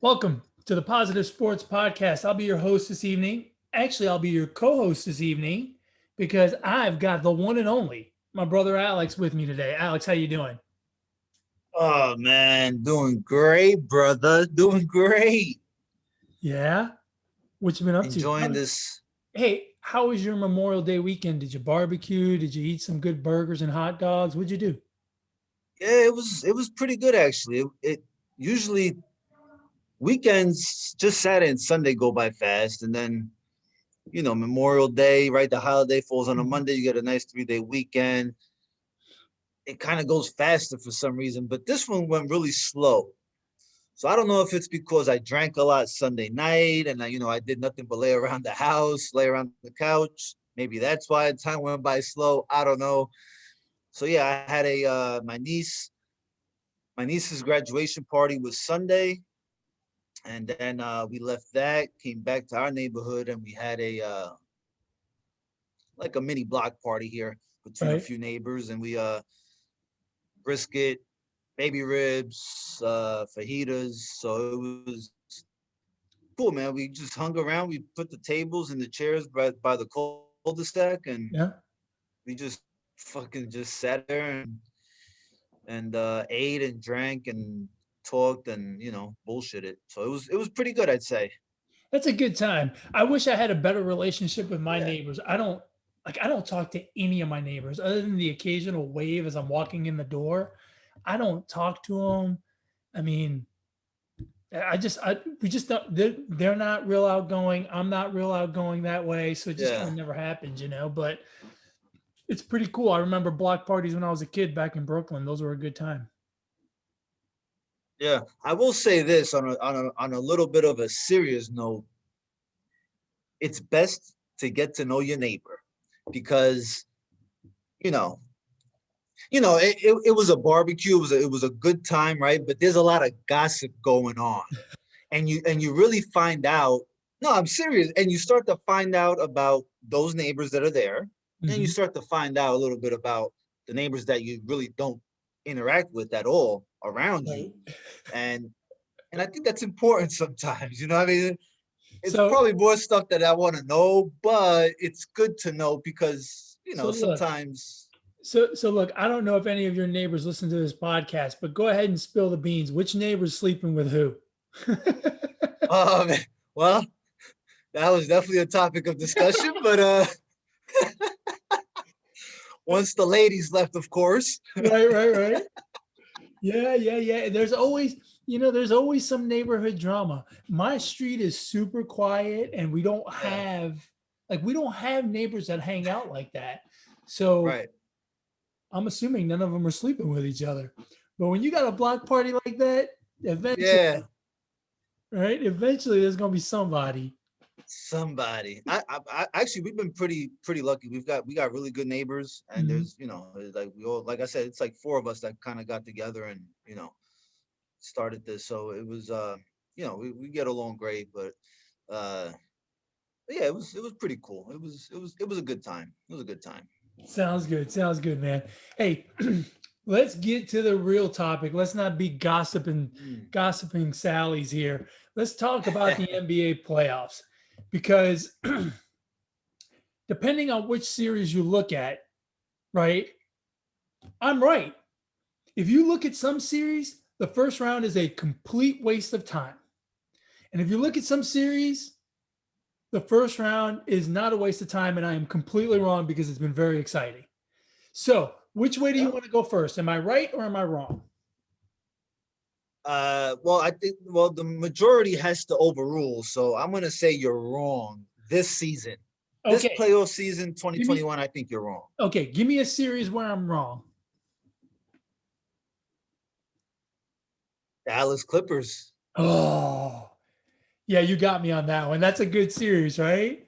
Welcome to the Positive Sports Podcast. I'll be your host this evening. Actually, I'll be your co-host this evening because I've got the one and only my brother Alex with me today. Alex, how you doing? Oh man, doing great, brother. Doing great. Yeah. What you been up to? Enjoying this. Hey, how was your Memorial Day weekend? Did you barbecue? Did you eat some good burgers and hot dogs? What'd you do? Yeah, it was pretty good actually. It usually weekends, just Saturday and Sunday go by fast, and then Memorial Day, right? The holiday falls on a Mhm. Monday. You get a nice 3-day weekend. It kind of goes faster for some reason, but this one went really slow. So I don't know if it's because I drank a lot Sunday night and I did nothing but lay around the house, lay around the couch. Maybe that's why time went by slow. I don't know. So yeah, I had a my niece's graduation party was Sunday, and then we left that, came back to our neighborhood, and we had a like a mini block party here between a Right. few neighbors, and we brisket, baby ribs, fajitas. So it was cool, man. We just hung around. We put the tables and the chairs by the cul-de-sac, and Yeah. we just fucking just sat there and ate and drank and talked and bullshitted. So it was pretty good, I'd say. That's a good time. I wish I had a better relationship with my Yeah, neighbors. I don't talk to any of my neighbors other than the occasional wave as I'm walking in the door. I don't talk to them. I mean, we just don't, they're not real outgoing. I'm not real outgoing that way. So it just kind yeah, of never happens. But it's pretty cool. I remember block parties when I was a kid back in Brooklyn. Those were a good time. yeah. I will say this on a little bit of a serious note. It's best to get to know your neighbor because you know it was a barbecue. It was a good time, right? But there's a lot of gossip going on, and you really find out. No, I'm serious. And you start to find out about those neighbors that are there, and you Hmm. start to find out a little bit about the neighbors that you really don't interact with at all around you. Right. And and I think that's important sometimes. You know what I mean? It's So, probably more stuff that I want to know, but it's good to know because so look, sometimes. so look, I don't know if any of your neighbors listen to this podcast, but go ahead and spill the beans. Which neighbor's sleeping with who? Um, well, that was definitely a topic of discussion, but once the ladies left, of course. Right, right, right. Yeah, yeah, yeah. There's always some neighborhood drama. My street is super quiet and Yeah, we don't have neighbors that hang out like that. So right. I'm assuming none of them are sleeping with each other. But when you got a block party like that, Yeah, eventually, right? Eventually there's gonna be somebody. somebody. I actually we've been pretty lucky. We got really good neighbors, and Mhm. there's like we all, like I said, it's like four of us that kind of got together and started this. So it was we get along great, but uh yeah, it was pretty cool. It was a good time. It was a good time. Sounds good. Sounds good, man. Hey, let's get to the real topic. Let's not be Mm. gossiping Sallies here. Let's talk about the NBA playoffs because depending on which series you look at, right? I'm right. If you look at some series, the first round is a complete waste of time. And if you look at some series, the first round is not a waste of time. And I am completely wrong because it's been very exciting. So, which way do you Yeah. want to go first? Am I right or am I wrong? Well, I think the majority has to overrule. So I'm gonna say you're wrong this season. This Okay. playoff season, Give me 2021, I think you're wrong. give me a series where I'm wrong. Dallas Clippers. Oh, yeah, you got me on that one. That's a good series, right?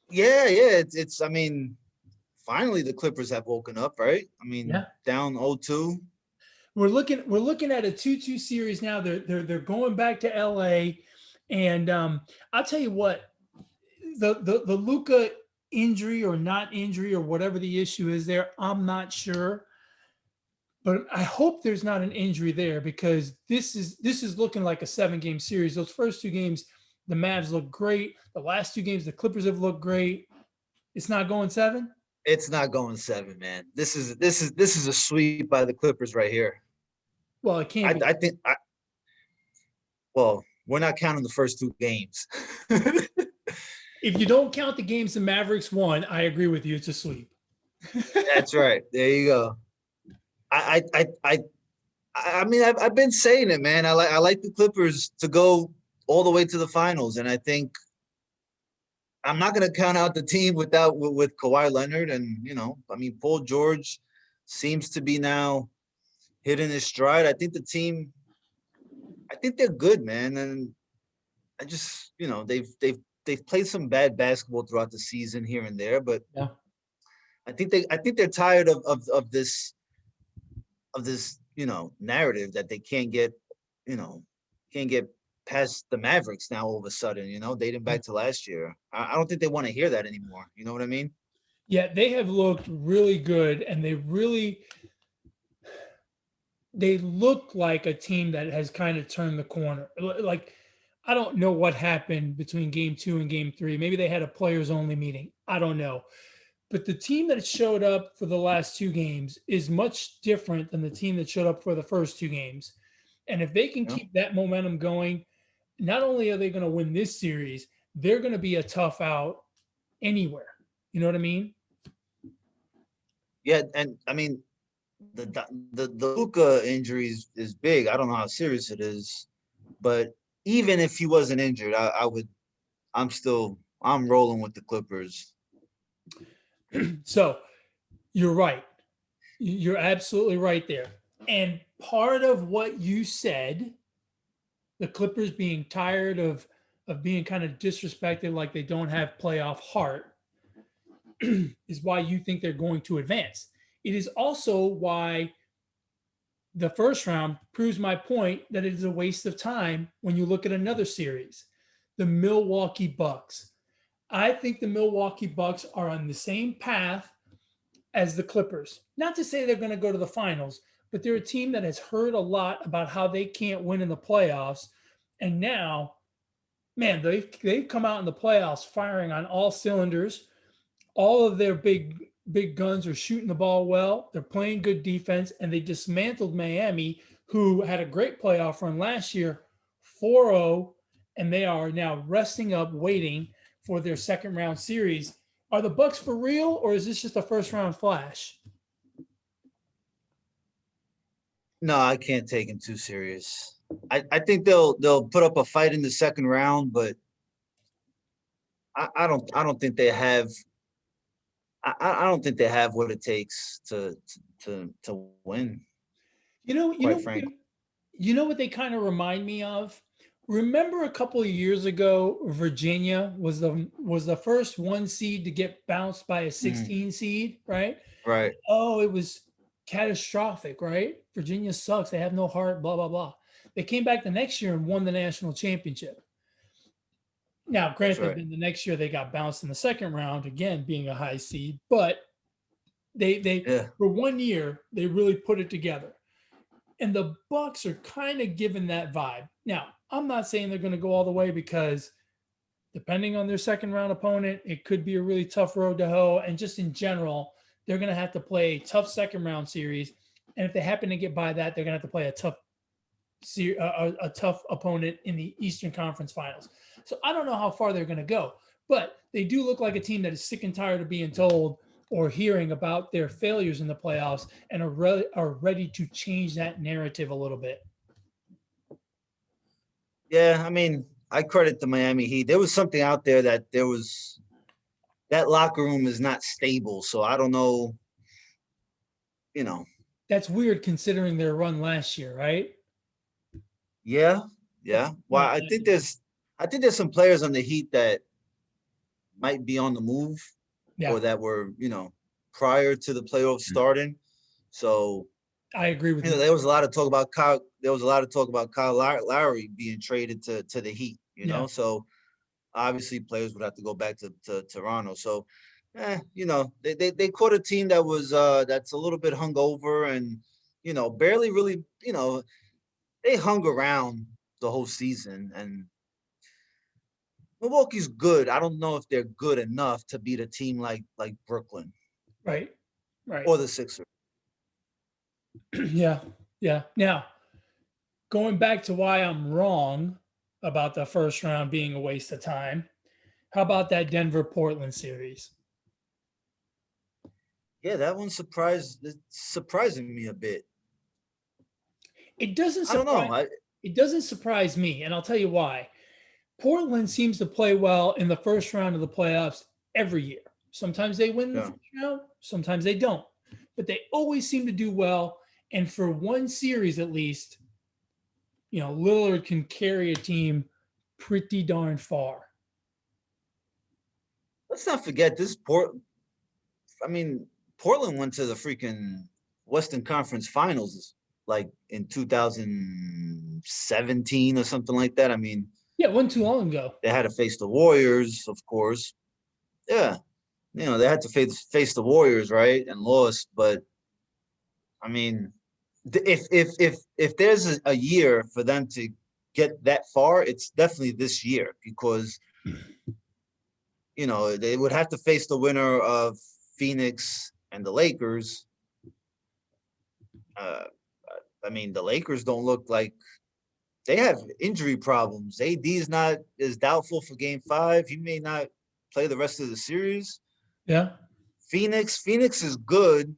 Yeah, yeah. It's. I mean, finally the Clippers have woken up, right? I mean, Yeah. down 0-2. We're looking at a 2-2 series now. They're going back to LA. And I'll tell you what, the Luca injury or not injury or whatever the issue is there, I'm not sure. But I hope there's not an injury there because this is looking like a 7-game series. Those first 2 games, the Mavs look great. The last 2 games, the Clippers have looked great. It's not going 7? It's not going 7, man. This is a sweep by the Clippers right here. Well, it can't I be. I think well, we're not counting the first 2 games. If you don't count the games the Mavericks won, I agree with you. It's a sweep. That's right. There you go. I I I I mean I've been saying it, man. I like the Clippers to go all the way to the finals, and I think I'm not going to count out the team with Kawhi Leonard, and I mean Paul George seems to be now hitting his stride. I think they're good, man, and I just they've played some bad basketball throughout the season here and there, but Yeah. I think they're tired of this narrative that they you know can't get past the Mavericks now all of a sudden, dating back to last year. I don't think they want to hear that anymore. You know what I mean? Yeah, they have looked really good, and they look like a team that has kind of turned the corner. Like, I don't know what happened between game 2 and game 3. Maybe they had a players only meeting. I don't know. But the team that showed up for the last 2 games is much different than the team that showed up for the first 2 games. And if they can Yeah. keep that momentum going, not only are they going to win this series, they're going to be a tough out anywhere. You know what I mean? Yeah, and I mean the Luka injury is big. I don't know how serious it is, but even if he wasn't injured, I'm rolling with the Clippers. So you're right. You're absolutely right there. And part of what you said, the Clippers being tired of being kind of disrespected, like they don't have playoff heart, is why you think they're going to advance. It is also why the first round proves my point that it is a waste of time when you look at another series, the Milwaukee Bucks. I think the Milwaukee Bucks are on the same path as the Clippers. Not to say they're going to go to the finals, but they're a team that has heard a lot about how they can't win in the playoffs. And now, man, they've come out in the playoffs firing on all cylinders. All of their big guns are shooting the ball well. They're playing good defense, and they dismantled Miami, who had a great playoff run last year, 4-0, and they are now resting up, waiting for their second round series. Are the Bucks for real, or is this just a first round flash? No, I can't take him too serious. I think they'll put up a fight in the second round, but I don't think they have I don't think they have what it takes to win, You know, you quite know, frankly. you know what they kind of remind me of. Remember a couple of years ago, Virginia was the first 1 seed to get bounced by a Mm, 16 seed, right? right. Oh, it was catastrophic, right? Virginia sucks. They have no heart, blah, blah, blah. They came back the next year and won the national championship. Now, That's granted, right. then the next year they got bounced in the second round, again being a high seed, but they Yeah. for 1 year they really put it together. And the Bucks are kind of given that vibe. Now, I'm not saying they're going to go all the way because depending on their second round opponent, it could be a really tough road to hoe. And just in general, they're going to have to play a tough second round series. And if they happen to get by that, they're going to have to play a tough opponent in the Eastern Conference Finals. So I don't know how far they're going to go, but they do look like a team that is sick and tired of being told or hearing about their failures in the playoffs and are ready to change that narrative a little bit. Yeah, I mean, I credit the Miami Heat. There was something out there that locker room is not stable. So I don't know, you know. That's weird considering their run last year, right? Yeah, That's yeah. Well, not ideal. I think there's some players on the Heat that might be on the move Yeah, or that were, prior to the playoffs starting. So, I agree with you. there was a lot of talk about Kyle. There was a lot of talk about Kyle Lowry being traded to the Heat. Yeah. So obviously players would have to go back to Toronto. So, they caught a team that was that's a little bit hungover, and barely really, they hung around the whole season. And Milwaukee's good. I don't know if they're good enough to beat a team like Brooklyn Right. Right. or the Sixers. Yeah. Yeah. Now, going back to why I'm wrong about the first round being a waste of time, how about that Denver Portland series? Yeah, that one it's surprising me a bit. It doesn't I don't know. surprise it doesn't surprise me, and I'll tell you why. Portland seems to play well in the first round of the playoffs every year. Sometimes they win the Yeah. first round, sometimes they don't. But they always seem to do well. And for one series at least, Lillard can carry a team pretty darn far. Let's not forget this I mean, Portland went to the freaking Western Conference Finals like in 2017 or something like that. I mean, Yeah, it wasn't too long ago. they had to face the Warriors, of course. Yeah, they had to face the Warriors, right, and lost. But I mean, if there's a year for them to get that far, it's definitely this year because they would have to face the winner of Phoenix and the Lakers. Uh, I mean, the Lakers don't look like they have injury problems. AD is doubtful for Game 5. He may not play the rest of the series. Yeah, Phoenix is good.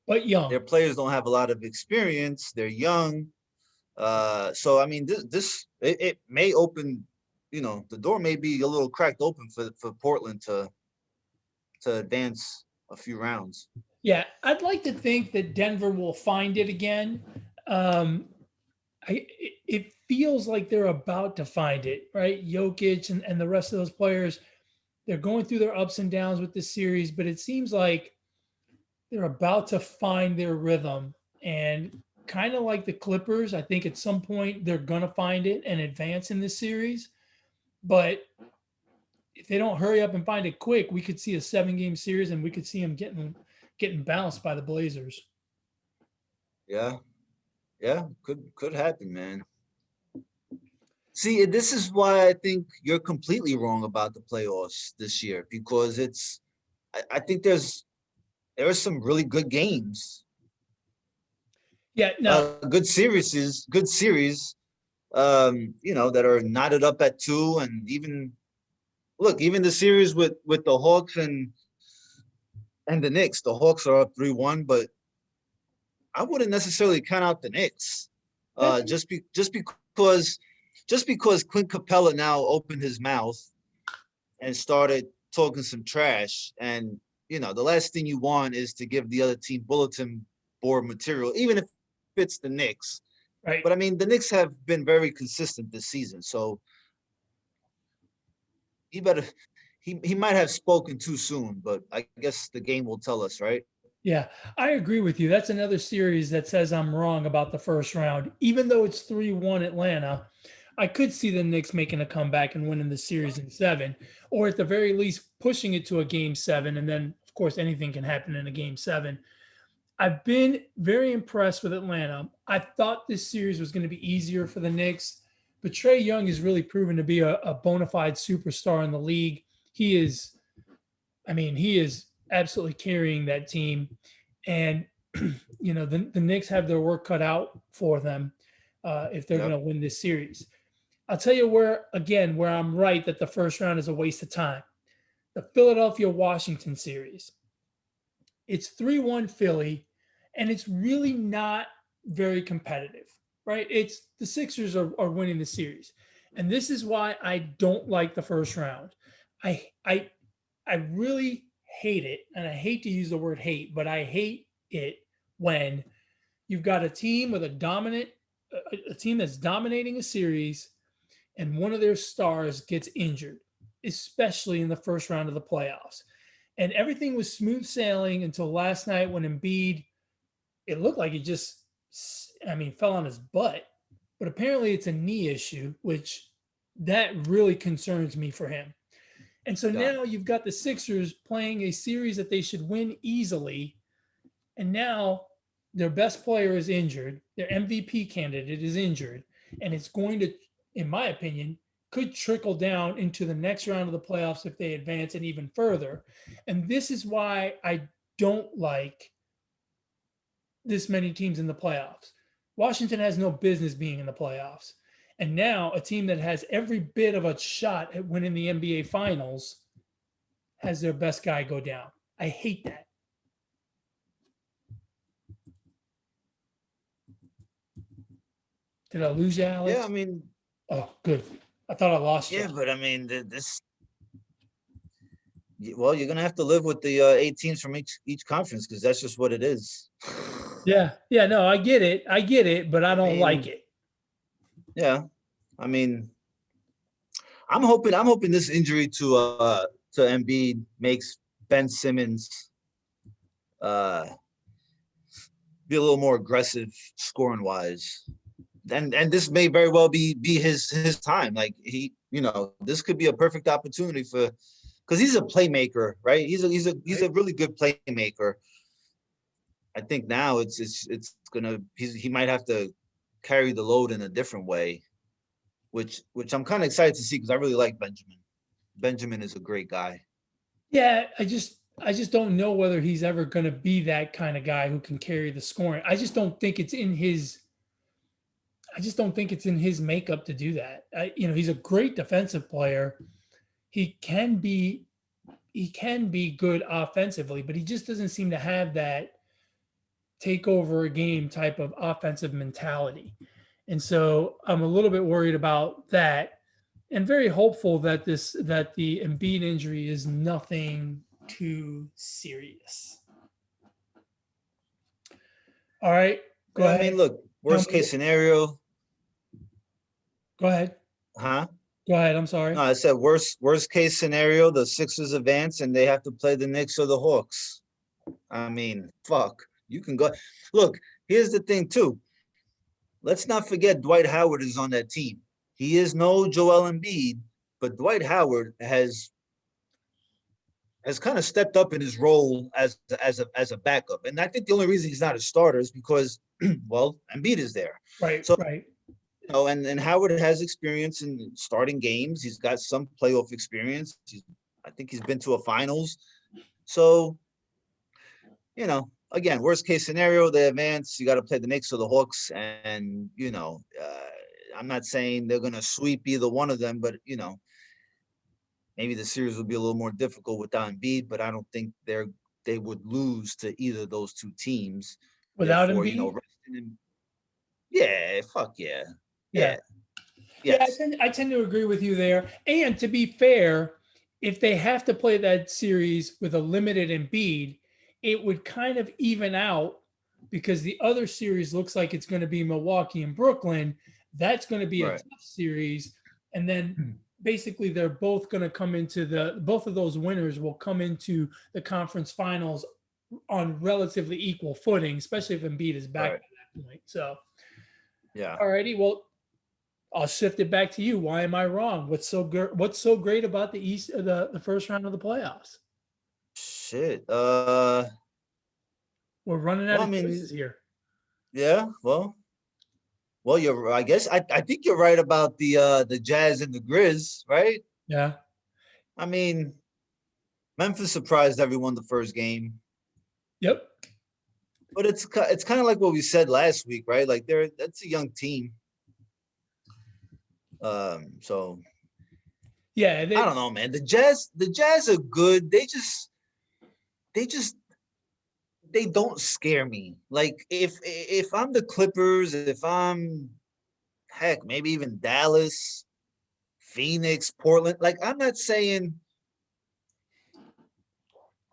but young. Their players don't have a lot of experience. They're young. So I mean, it may open. The door may be a little cracked open for Portland to advance a few rounds. Yeah, I'd like to think that Denver will find it again. Um, it feels like they're about to find it, right? Jokic and the rest of those players, they're going through their ups and downs with this series, but it seems like they're about to find their rhythm. And kind of like the Clippers, I think at some point they're going to find it and advance in this series. But if they don't hurry up and find it quick, we could see a 7-game series and we could see them getting bounced by the Blazers. Yeah, could happen, man. See, this is why I think you're completely wrong about the playoffs this year because I think there are some really good games. Yeah, no, Good series, that are knotted up at 2, and even the series with the Hawks and the Knicks. The Hawks are up 3-1, but I wouldn't necessarily count out the Knicks. Just because Clint Capella now opened his mouth and started talking some trash, and the last thing you want is to give the other team bulletin board material, even if it's the Knicks. right. But I mean, the Knicks have been very consistent this season, so he might have spoken too soon, but I guess the game will tell us, right? Yeah, I agree with you. That's another series that says I'm wrong about the first round. Even though it's 3-1 Atlanta, I could see the Knicks making a comeback and winning the series in 7, or at the very least pushing it to a game 7. And then, of course, anything can happen in a game 7. I've been very impressed with Atlanta. I thought this series was going to be easier for the Knicks, but Trae Young has really proven to be a bona fide superstar in the league. He is absolutely carrying that team. And, the Knicks have their work cut out for them if they're going to win this series. I'll tell you where I'm right that the first round is a waste of time. The Philadelphia-Washington series. It's 3-1 Philly, and it's really not very competitive, right? It's the Sixers are winning the series. And this is why I don't like the first round. I really hate it, and I hate to use the word hate, but I hate it when you've got a team with a team that's dominating a series, and one of their stars gets injured, especially in the first round of the playoffs. And everything was smooth sailing until last night when Embiid, it looked like he just, fell on his butt. But apparently it's a knee issue, which that really concerns me for him. And so now you've got the Sixers playing a series that they should win easily. And now their best player is injured, their MVP candidate is injured, and it's going to, in my opinion, could trickle down into the next round of the playoffs if they advance and even further. And this is why I don't like this many teams in the playoffs. Washington has no business being in the playoffs. And now a team that has every bit of a shot at winning the NBA Finals has their best guy go down. I hate that. Did I lose you, Alex? Yeah, I mean, Oh, good. I thought I lost you. yeah, but I mean, well, you're gonna have to live with the 8 teams from each conference because that's just what it is. Yeah. Yeah. No, I get it, but I don't like it. Yeah, I mean, I'm hoping this injury to Embiid makes Ben Simmons be a little more aggressive scoring wise. And this may very well be his time. Like this could be a perfect opportunity for, because he's a playmaker, right? He's a really good playmaker. I think now he might have to carry the load in a different way, which I'm kind of excited to see because I really like Benjamin. Benjamin is a great guy. Yeah, I just don't know whether he's ever going to be that kind of guy who can carry the scoring. I just don't think it's in his makeup to do that. He's a great defensive player. He can be good offensively, but he just doesn't seem to have that take over a game type of offensive mentality. And so I'm a little bit worried about that, and very hopeful that the Embiid injury is nothing too serious. All right, go ahead. I mean, look, worst case scenario. Go ahead. Huh? Go ahead. I'm sorry. No, I said worst case scenario, the Sixers advance and they have to play the Knicks or the Hawks. I mean, fuck. You can go. Look, here's the thing too. Let's not forget Dwight Howard is on that team. He is no Joel Embiid, but Dwight Howard has kind of stepped up in his role as a backup. And I think the only reason he's not a starter is because, well, Embiid is there. Right. So, right. And Howard has experience in starting games. He's got some playoff experience. I think he's been to a finals. So, again, worst case scenario, they advance. You got to play the Knicks or the Hawks. And, I'm not saying they're going to sweep either one of them, but, maybe the series will be a little more difficult without Embiid, but I don't think they would lose to either of those two teams. Without Embiid? Yeah, fuck yeah. Yeah. Yes. Yeah, I tend to agree with you there. And to be fair, if they have to play that series with a limited Embiid, it would kind of even out because the other series looks like it's going to be Milwaukee and Brooklyn. That's going to be a tough series. And then basically they're both going to come into both of those winners will come into the conference finals on relatively equal footing, especially if Embiid is back at that point. So, yeah. All righty. Well, I'll shift it back to you. Why am I wrong? What's so great about the East, the first round of the playoffs? Shit. We're running out of choices here. Yeah. Well, I guess I think you're right about the Jazz and the Grizz, right? Yeah. I mean, Memphis surprised everyone the first game. Yep. But it's kind of like what we said last week, right? Like that's a young team. So yeah, I don't know, man. The Jazz are good. They don't scare me. Like if I'm the Clippers, if I'm maybe even Dallas, Phoenix, Portland, like I'm not saying,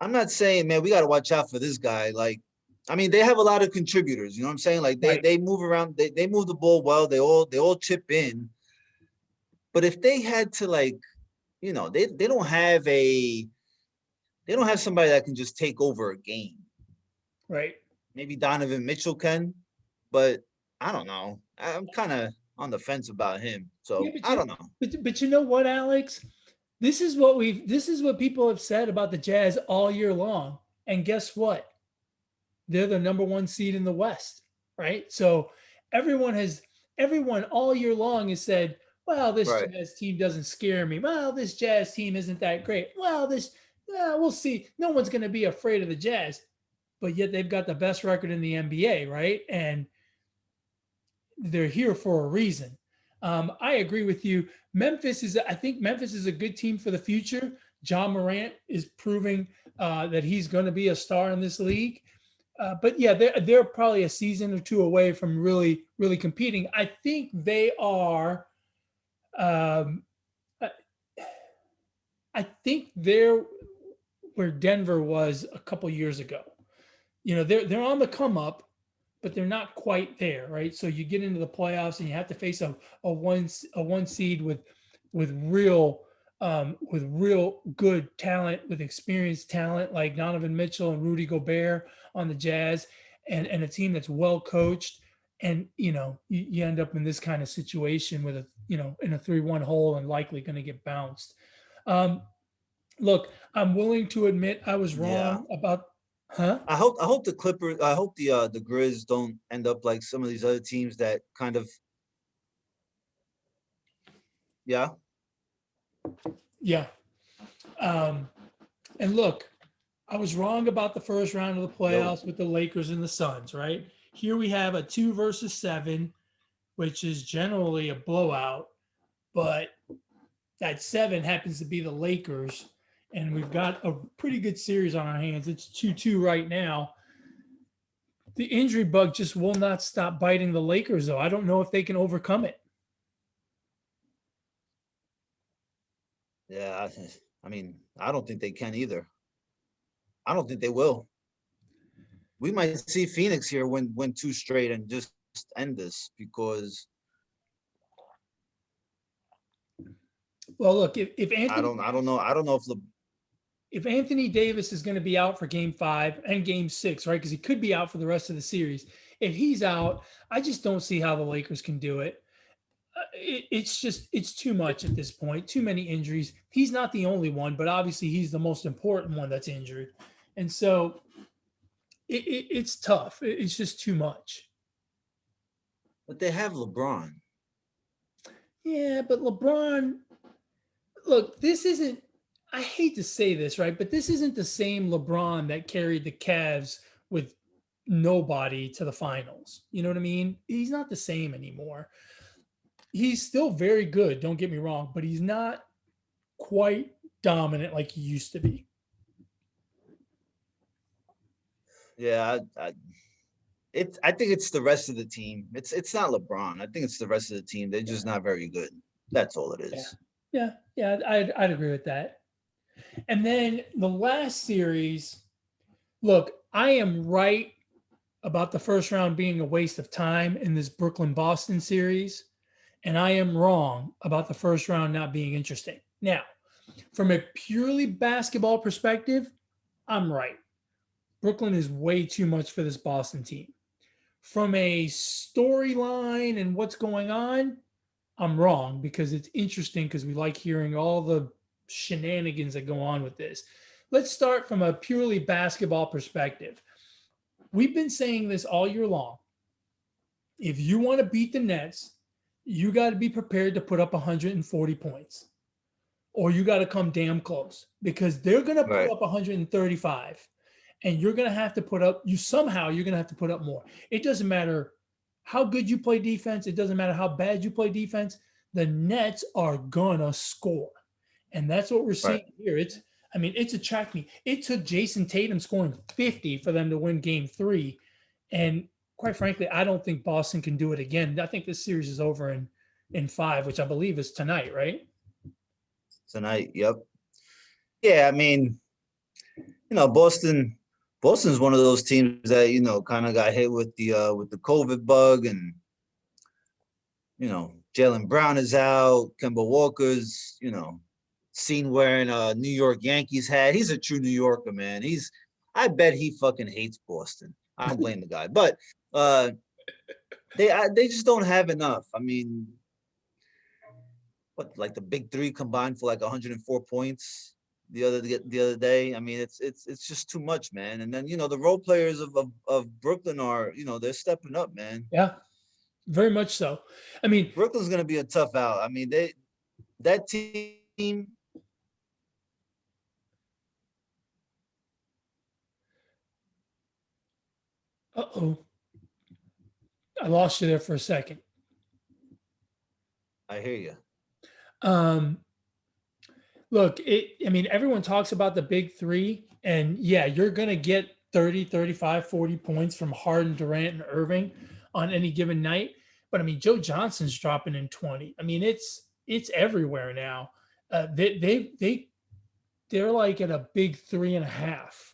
man, we got to watch out for this guy. Like, I mean, they have a lot of contributors, you know what I'm saying? Like they move around, they move the ball well, they all chip in. But if they had to, like, they don't have somebody that can just take over a game. Right. Maybe Donovan Mitchell can, but I don't know. I'm kind of on the fence about him. So I don't know. But you know what, Alex? This is what people have said about the Jazz all year long. And guess what? they're the number one seed in the West, right? So everyone has everyone all year long has said, well, this Right. Jazz team doesn't scare me. Well, this Jazz team isn't that great. Well, we'll see. No one's going to be afraid of the Jazz, but yet they've got the best record in the NBA, right? And they're here for a reason. I agree with you. I think Memphis is a good team for the future. John Morant is proving that he's going to be a star in this league. But yeah, they're probably a season or two away from really, really competing. I think they are. Um, I I think they're where Denver was a couple years ago. They're on the come up, but they're not quite there, right? So you get into the playoffs and you have to face a one seed with real good talent, with experienced talent like Donovan Mitchell and Rudy Gobert on the Jazz, and a team that's well coached. And you end up in this kind of situation with in a 3-1 hole and likely going to get bounced. Um, Look, I'm willing to admit I was Yeah. wrong about, huh? I hope the Clippers, I hope the Grizz don't end up like some of these other teams that kind of, yeah. Yeah. Um, and look, I was wrong about the first round of the Yo. playoffs with the Lakers and the Suns, right? Here we have a 2 versus 7, which is generally a blowout, but that 7 happens to be the Lakers. And we've got a pretty good series on our hands. It's 2-2 right now. The injury bug just will not stop biting the Lakers, though. I don't know if they can overcome it. Yeah. I mean, I don't think they can either. I don't think they will. We might see Phoenix here win two straight and just end this because Well, look, if I Anthony don't I don't know. I don't know if Anthony Davis is going to be out for game 5 and game 6, right? Because he could be out for the rest of the series. If he's out, I just don't see how the Lakers can do it. It's too much at this point, too many injuries. He's not the only one, but obviously he's the most important one that's injured. And so it's tough. It's just too much. but they have LeBron. Yeah, but LeBron, look, this isn't, I hate to say this, right? But this isn't the same LeBron that carried the Cavs with nobody to the finals. You know what I mean? He's not the same anymore. He's still very good, don't get me wrong, but he's not quite dominant like he used to be. Yeah, I think it's the rest of the team. It's not LeBron. I think it's the rest of the team. They're just not very good. That's all it Yeah. is. Yeah, I'd agree with that. And then the last series, look, I am right about the first round being a waste of time in this Brooklyn Boston series. And I am wrong about the first round not being interesting. Now, from a purely basketball perspective, I'm right. Brooklyn is way too much for this Boston team. From a storyline and what's going on, I'm wrong because it's interesting because we like hearing all the shenanigans that go on with this. Let's start from a purely basketball perspective. We've been saying this all year long. If you want to beat the Nets, you got to be prepared to put up 140 points or you got to come damn close because they're going to put Right. up 135 and you're going to have to put up, you're going to have to put up more. It doesn't matter how good you play defense. It doesn't matter how bad you play defense. The Nets are going to score. And that's what we're Right. seeing here. It's attracting me. It took Jason Tatum scoring 50 for them to win game 3. And quite frankly, I don't think Boston can do it again. I think this series is over in 5, which I believe is tonight, right? Tonight. Yep. Yeah, I mean, Boston's one of those teams that, kind of got hit with the COVID bug and Jalen Brown is out, Kemba Walker's, seen wearing a New York Yankees hat. He's a true New Yorker, man. I bet he fucking hates Boston. I don't blame the guy. But they just don't have enough. I mean, what, like the big three combined for like 104 points? the other day. I mean, it's just too much, man. And then the role players of Brooklyn are they're stepping up, man. Yeah, very much so. I mean, Brooklyn's gonna be a tough out. I mean, that team. uh-oh, I lost you there for a second. I hear you. Um, Look, I mean, everyone talks about the big three, and yeah, you're going to get 30, 35, 40 points from Harden, Durant, and Irving on any given night. But I mean, Joe Johnson's dropping in 20. I mean, it's everywhere now. They're like at a big 3.5.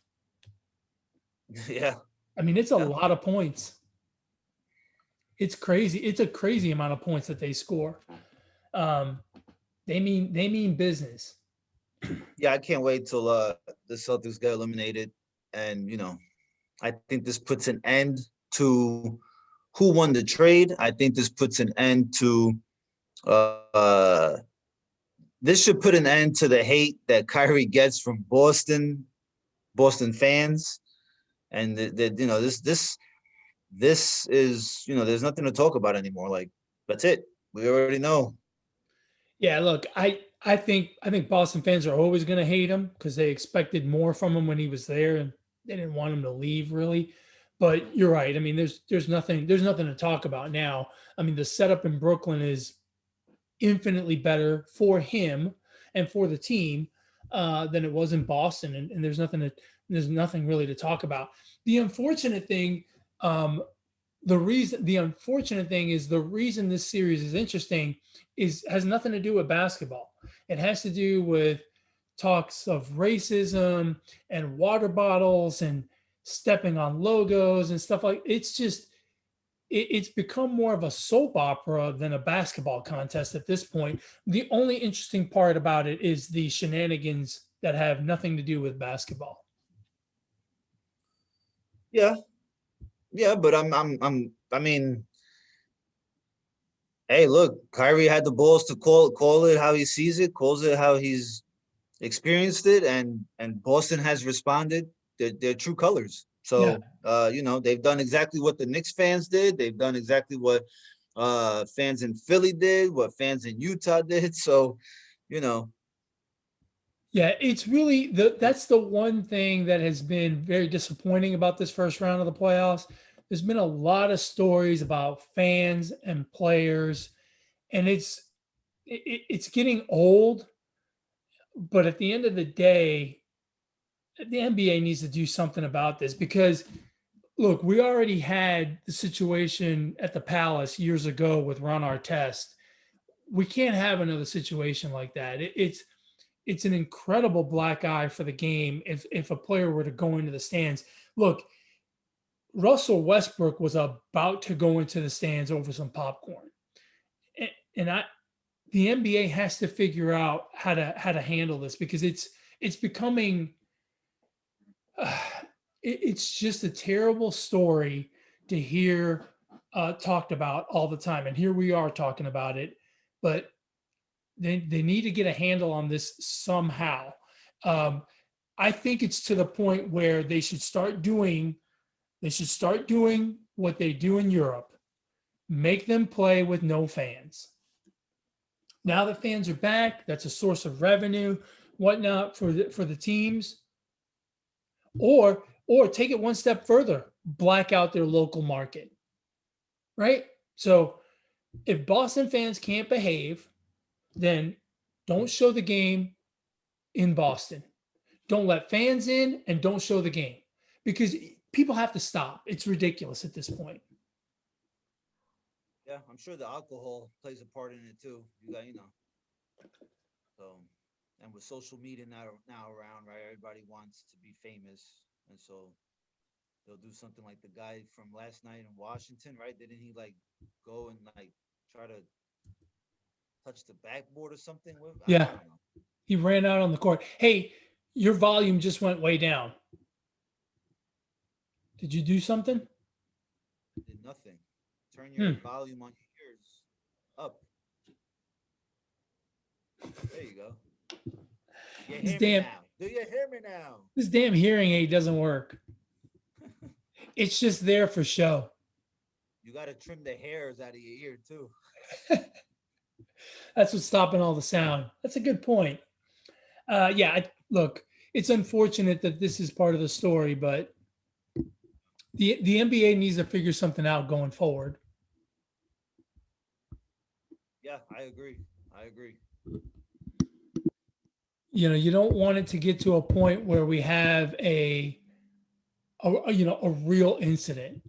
Yeah. I mean, it's a Yeah. lot of points. It's crazy. It's a crazy amount of points that they score. Um, they mean business. Yeah, I can't wait till the Celtics get eliminated, and I think this puts an end to who won the trade. I think this puts an end to uh this should put an end to the hate that Kyrie gets from Boston fans, and that this is there's nothing to talk about anymore. Like that's it. We already know. Yeah, look, I think Boston fans are always going to hate him because they expected more from him when he was there, and they didn't want him to leave really. But you're right. I mean, there's nothing to talk about now. I mean, the setup in Brooklyn is infinitely better for him and for the team than it was in Boston, and there's nothing really to talk about. The unfortunate thing, um, the unfortunate thing is the reason this series is interesting is has nothing to do with basketball. It has to do with talks of racism and water bottles and stepping on logos and stuff like it's just it's become more of a soap opera than a basketball contest at this point. The only interesting part about it is the shenanigans that have nothing to do with basketball. Yeah, yeah, but I mean, hey, look, Kyrie had the balls to call it how he sees it, calls it how he's experienced it, and Boston has responded. They're true colors. Yeah. So they've done exactly what the Knicks fans did. They've done exactly what fans in Philly did, what fans in Utah did. So, you know, Yeah, it's really that's the one thing that has been very disappointing about this first round of the playoffs. There's been a lot of stories about fans and players, and it's getting old. But at the end of the day, the NBA needs to do something about this because look, we already had the situation at the Palace years ago with Ron Artest. We can't have another situation like that. It's an incredible black eye for the game if a player were to go into the stands. Look, Russell Westbrook was about to go into the stands over some popcorn, and the NBA has to figure out how to handle this because it's becoming uh, it's just a terrible story to hear talked about all the time, and here we are talking about it, but they need to get a handle on this somehow. Um, I think it's to the point where they should start doing what they do in Europe. Make them play with no fans. Now that fans are back, that's a source of revenue, whatnot for the teams. Or take it one step further, black out their local market. Right? So if Boston fans can't behave, then don't show the game in Boston. Don't let fans in and don't show the game because people have to stop. It's ridiculous at this point. yeah, I'm sure the alcohol plays a part in it too. You got, so, and with social media now around, right? Everybody wants to be famous, and so they'll do something like the guy from last night in Washington, right? Didn't he like go and like try to touch the backboard or something with? I Yeah, don't know. he ran out on the court. Hey, your volume just went way down. Did you do something? Did nothing. Turn your Hmm. volume on your ears up. There you go. You It's hear me damn. now. Do you hear me now? This damn hearing aid doesn't work. It's just there for show. You got to trim the hairs out of your ear too. That's what's stopping all the sound. That's a good point. Look, it's unfortunate that this is part of the story, but the NBA needs to figure something out going forward. Yeah, I agree. I agree. You don't want it to get to a point where we have a real incident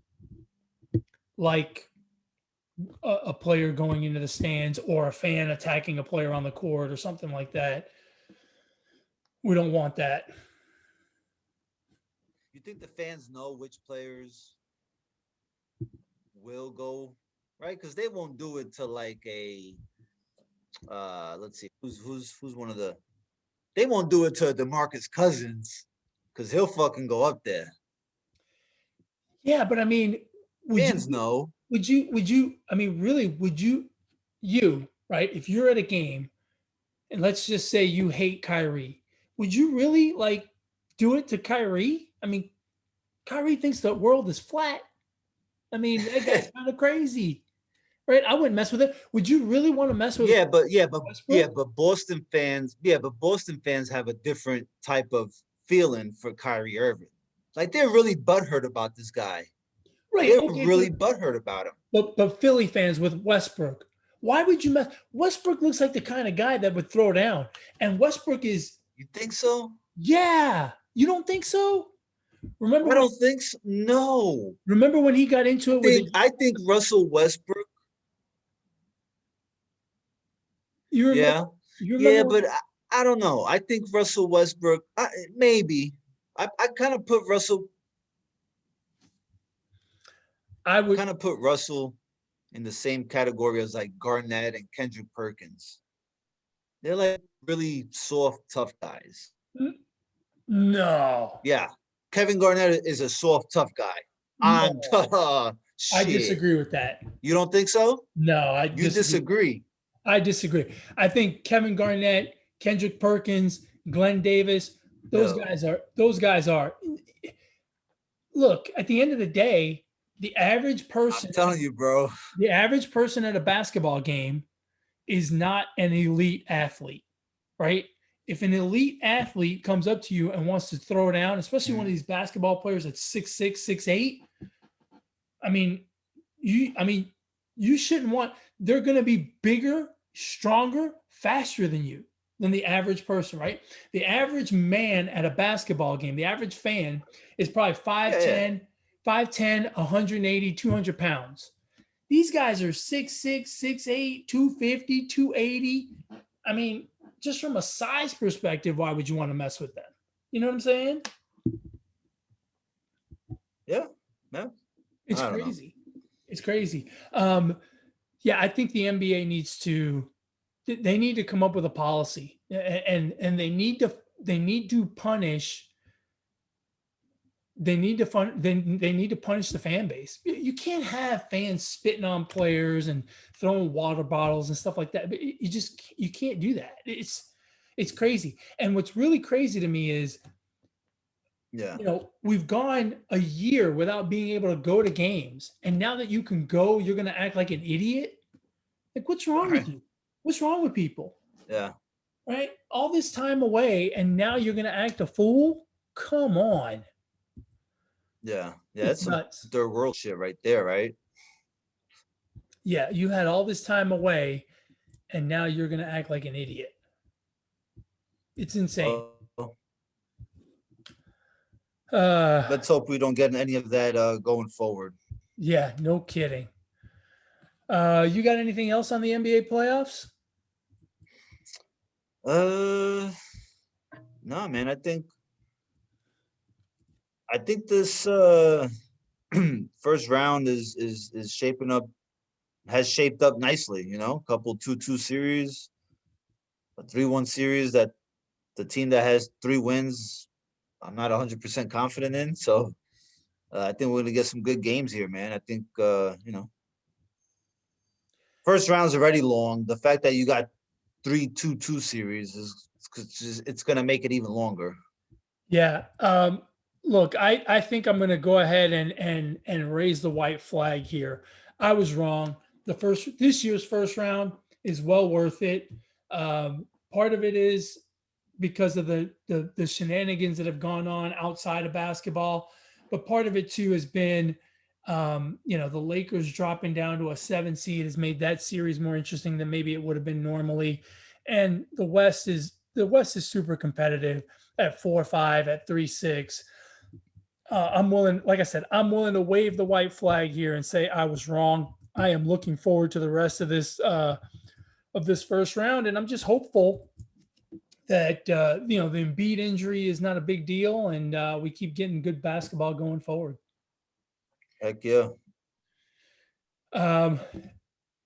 like a player going into the stands or a fan attacking a player on the court or something like that. We don't want that. You think the fans know which players will go, right? Because they won't do it to like a let's see, who's one of the, they won't do it to DeMarcus Cousins because he'll fucking go up there. Yeah, but I mean, fans know. Would you, I mean, really, would you, right? If you're at a game and let's just say you hate Kyrie, would you really like do it to Kyrie? I mean, Kyrie thinks the world is flat. I mean, that guy's kind of crazy, right? I wouldn't mess with it. Would you really want to mess with? But Boston fans have a different type of feeling for Kyrie Irving. Like they're really butthurt about this guy. Right. They're really butthurt about him. But Philly fans with Westbrook, why would you mess? Westbrook looks like the kind of guy that would throw down. And Westbrook is. You think so? Yeah. You don't think so? Remember? I don't think so. No. Remember when he got into it? I think Russell Westbrook. You remember? Yeah, but I don't know. I think Russell Westbrook, maybe. I kind of put Russell. I would kind of put Russell in the same category as like Garnett and Kendrick Perkins. They're like really soft, tough guys. No. Yeah. Kevin Garnett is a soft, tough guy. No. I disagree with that. You don't think so? No, You disagree. I disagree. I think Kevin Garnett, Kendrick Perkins, Glenn Davis, those guys are. Look, at the end of the day, the average person. I'm telling you, bro. The average person at a basketball game is not an elite athlete, right? If an elite athlete comes up to you and wants to throw down, especially one of these basketball players that's 6'6", 6'8", I mean, you shouldn't want. They're going to be bigger, stronger, faster than you, than the average person, right? The average man at a basketball game, the average fan is probably 5'10", 180, 200 pounds. These guys are 6'6", 6'8", 250, 280. I mean, just from a size perspective, why would you want to mess with them? You know what I'm saying? Yeah. It's crazy. It's crazy. I think the NBA needs to come up with a policy, and they need to punish. They need to punish the fan base. You can't have fans spitting on players and throwing water bottles and stuff like that. But you can't do that. It's crazy. And what's really crazy to me is, we've gone a year without being able to go to games, and now that you can go, you're going to act like an idiot. Like, what's wrong with you? What's wrong with people? Yeah. Right. All this time away, and now you're going to act a fool. Come on. Yeah, that's some third world shit right there, right? Yeah, you had all this time away, and now you're going to act like an idiot. It's insane. Let's hope we don't get any of that going forward. Yeah, no kidding. You got anything else on the NBA playoffs? No, man. I think this first round is shaping up, has shaped up nicely. A couple 2-2 series, a 3-1 series that the team that has 3 wins, I'm not 100% confident in. So I think we're gonna get some good games here, man. I think first round's already long. The fact that you got 3 2-2 series is it's going to make it even longer. Yeah. Look, I think I'm going to go ahead and raise the white flag here. I was wrong. This year's first round is well worth it. Part of it is because of the shenanigans that have gone on outside of basketball, but part of it too has been, the Lakers dropping down to a 7 seed has made that series more interesting than maybe it would have been normally, and the West is super competitive at 4-5, at 3-6. I'm willing, like I said, I'm willing to wave the white flag here and say I was wrong. I am looking forward to the rest of this first round, and I'm just hopeful that the Embiid injury is not a big deal, and we keep getting good basketball going forward. Heck yeah.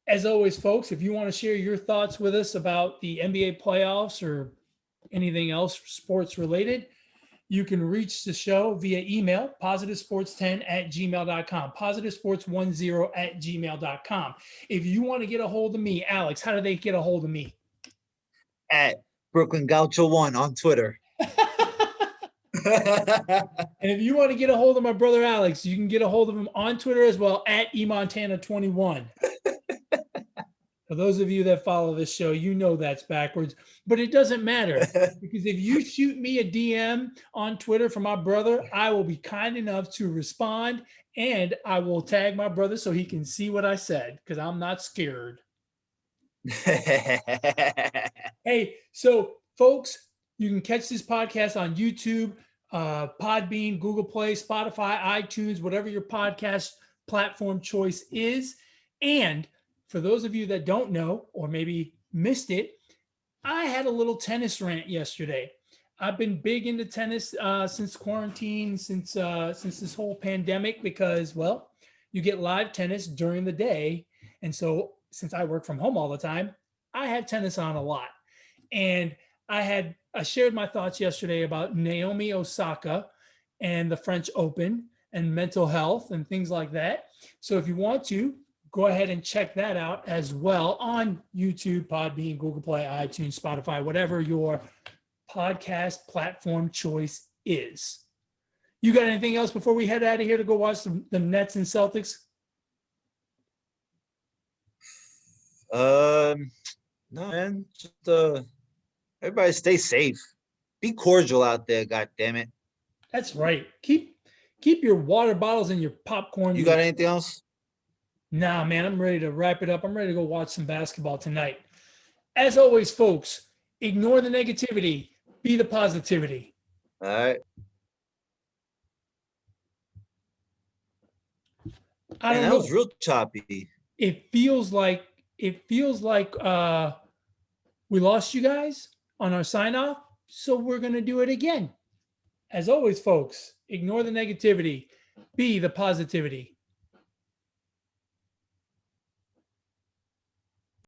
As always, folks, if you want to share your thoughts with us about the NBA playoffs or anything else sports related, you can reach the show via email, positivesports10@gmail.com, positivesports10@gmail.com. If you want to get a hold of me, Alex, how do they get a hold of me? At Brooklyn Gaucho 1 on Twitter. And if you want to get a hold of my brother Alex, you can get a hold of him on Twitter as well, at eMontana21. For those of you that follow this show, you know that's backwards, but it doesn't matter, because if you shoot me a DM on Twitter for my brother, I will be kind enough to respond, and I will tag my brother so he can see what I said, because I'm not scared. Hey, so folks, you can catch this podcast on YouTube, Podbean, Google Play, Spotify, iTunes, whatever your podcast platform choice is. And for those of you that don't know or maybe missed it, I had a little tennis rant yesterday. I've been big into tennis since quarantine, since this whole pandemic, because, well, you get live tennis during the day. And so since I work from home all the time, I have tennis on a lot. And I shared my thoughts yesterday about Naomi Osaka and the French Open and mental health and things like that. So if you want to, go ahead and check that out as well on YouTube, Podbean, Google Play, iTunes, Spotify, whatever your podcast platform choice is. You got anything else before we head out of here to go watch the Nets and Celtics? No, man. Just everybody stay safe. Be cordial out there, god damn it. That's right. Keep your water bottles and your popcorn. You got anything else? Nah, man, I'm ready to wrap it up. I'm ready to go watch some basketball tonight. As always, folks, ignore the negativity. Be the positivity. All right. I don't know. That was real choppy. It feels like we lost you guys on our sign off, so we're going to do it again. As always, folks, ignore the negativity. Be the positivity.